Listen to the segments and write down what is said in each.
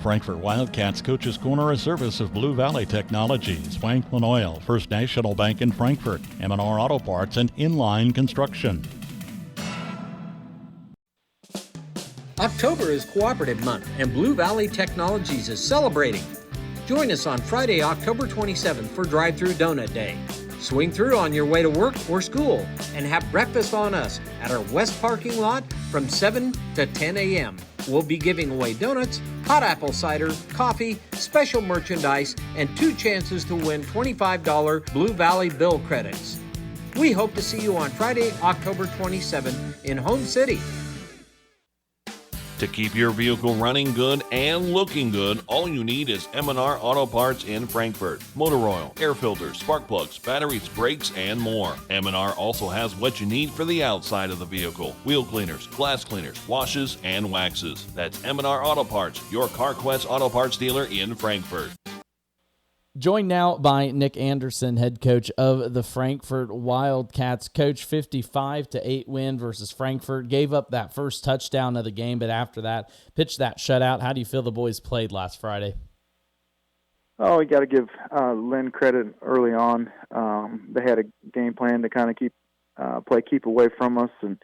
Frankfort Wildcats Coach's Corner, a service of Blue Valley Technologies, Franklin Oil, First National Bank in Frankfort, M&R Auto Parts, and Inline Construction. October is Cooperative Month, and Blue Valley Technologies is celebrating. Join us on Friday, October 27th for Drive-Thru Donut Day. Swing through on your way to work or school and have breakfast on us at our west parking lot from 7 to 10 a.m. We'll be giving away donuts, hot apple cider, coffee, special merchandise, and 2 chances to win $25 Blue Valley bill credits. We hope to see you on Friday, October 27th in Home City. To keep your vehicle running good and looking good, all you need is M&R Auto Parts in Frankfort. Motor oil, air filters, spark plugs, batteries, brakes, and more. M&R also has what you need for the outside of the vehicle. Wheel cleaners, glass cleaners, washes, and waxes. That's M&R Auto Parts, your CarQuest Auto Parts dealer in Frankfort. Joined now by Nick Anderson, head coach of the Frankfort Wildcats. Coach, 55-8 win versus Frankfort. Gave up that first touchdown of the game, but after that, pitched that shutout. How do you feel the boys played last Friday? Oh, we got to give Lynn credit early on. They had a game plan to kind of keep away from us, and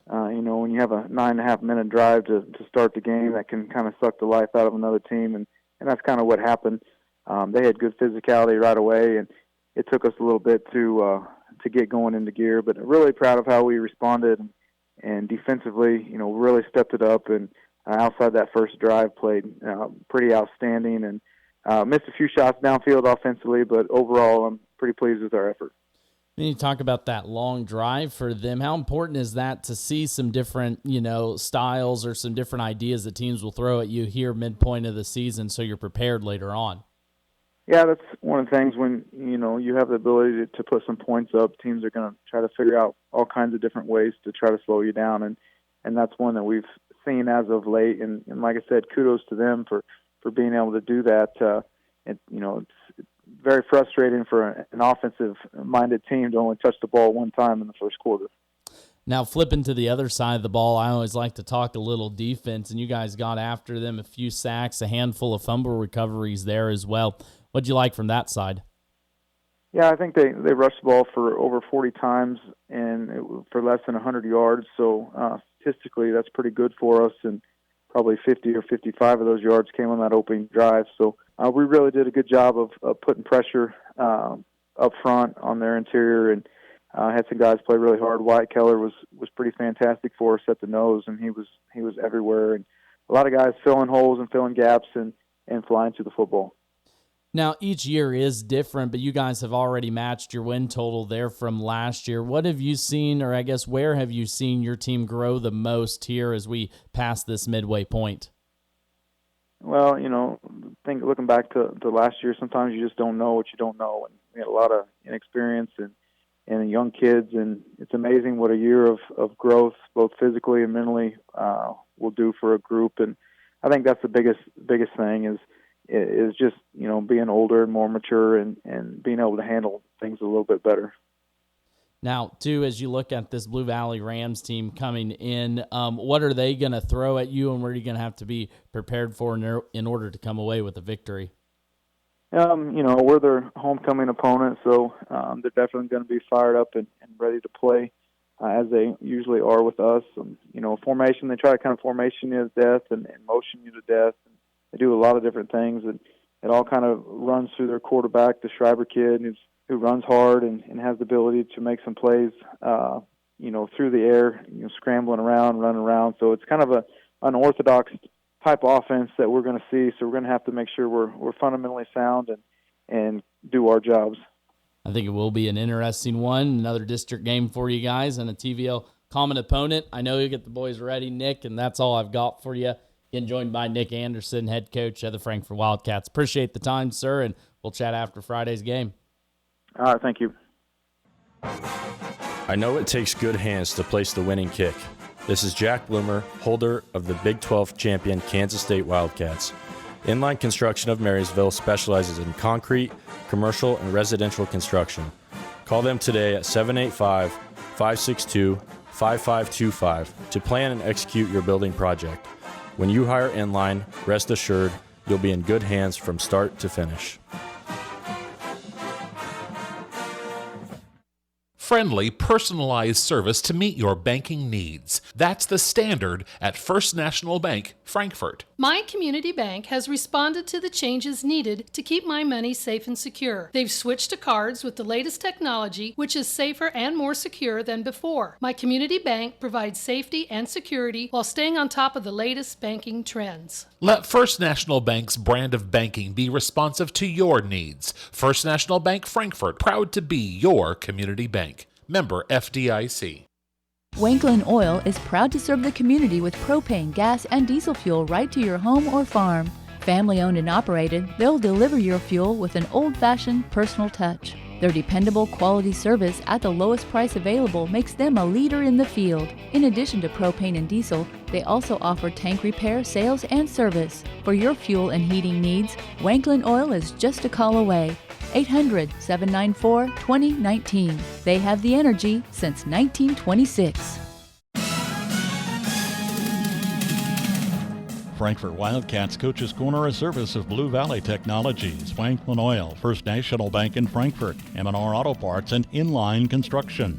when you have a 9.5-minute drive to start the game, that can kind of suck the life out of another team, and that's kind of what happened. They had good physicality right away, and it took us a little bit to get going into gear. But really proud of how we responded, and defensively, really stepped it up. And outside that first drive, played pretty outstanding, and missed a few shots downfield offensively. But overall, I'm pretty pleased with our effort. Then you talk about that long drive for them. How important is that to see some different, styles or some different ideas that teams will throw at you here midpoint of the season, so you're prepared later on? Yeah, that's one of the things when, you have the ability to put some points up. Teams are going to try to figure out all kinds of different ways to try to slow you down, and that's one that we've seen as of late. And like I said, kudos to them for being able to do that. It's very frustrating for an offensive-minded team to only touch the ball one time in the first quarter. Now, flipping to the other side of the ball, I always like to talk a little defense, and you guys got after them, a few sacks, a handful of fumble recoveries there as well. What'd you like from that side? Yeah, I think they rushed the ball for over 40 times and for less than 100 yards. So statistically, that's pretty good for us. And probably 50 or 55 of those yards came on that opening drive. So we really did a good job of putting pressure up front on their interior, and had some guys play really hard. Wyatt Keller was pretty fantastic for us at the nose, and he was everywhere. And a lot of guys filling holes and filling gaps and flying to the football. Now, each year is different, but you guys have already matched your win total there from last year. What have you seen, or I guess where have you seen your team grow the most here as we pass this midway point? Well, looking back to last year, sometimes you just don't know what you don't know. And we had a lot of inexperience and young kids, and it's amazing what a year of growth, both physically and mentally, will do for a group. And I think that's the biggest thing is just, being older and more mature and being able to handle things a little bit better. Now, too, as you look at this Blue Valley Rams team coming in, what are they going to throw at you, and what are you going to have to be prepared for in order to come away with a victory? We're their homecoming opponent, so they're definitely going to be fired up and ready to play as they usually are with us. Formation, they try to kind of formation you to death and motion you to death. They do a lot of different things, and it all kind of runs through their quarterback, the Schreiber kid, who runs hard and has the ability to make some plays, through the air, scrambling around, running around. So it's kind of an unorthodox type of offense that we're going to see. So we're going to have to make sure we're fundamentally sound and do our jobs. I think it will be an interesting one, another district game for you guys and a TVL common opponent. I know you get the boys ready, Nick, and that's all I've got for you. Again, joined by Nick Anderson, head coach of the Frankfort Wildcats. Appreciate the time, sir, and we'll chat after Friday's game. All right, thank you. I know it takes good hands to place the winning kick. This is Jack Bloomer, holder of the Big 12 champion Kansas State Wildcats. Inline Construction of Marysville specializes in concrete, commercial, and residential construction. Call them today at 785-562-5525 to plan and execute your building project. When you hire Inline, rest assured You'll be in good hands from start to finish. Friendly, personalized service to meet your banking needs. That's the standard at First National Bank, Frankfort. My community bank has responded to the changes needed to keep my money safe and secure. They've switched to cards with the latest technology, which is safer and more secure than before. My community bank provides safety and security while staying on top of the latest banking trends. Let First National Bank's brand of banking be responsive to your needs. First National Bank, Frankfort, proud to be your community bank. Member FDIC. Wanklin Oil is proud to serve the community with propane, gas, and diesel fuel right to your home or farm. Family owned and operated, they'll deliver your fuel with an old-fashioned personal touch. Their dependable quality service at the lowest price available makes them a leader in the field. In addition to propane and diesel, they also offer tank repair, sales, and service. For your fuel and heating needs, Wanklin Oil is just a call away. 800-794-2019. They have the energy since 1926. Frankfort Wildcats Coaches Corner, a service of Blue Valley Technologies, Franklin Oil, First National Bank in Frankfort, M&R Auto Parts, and Inline Construction.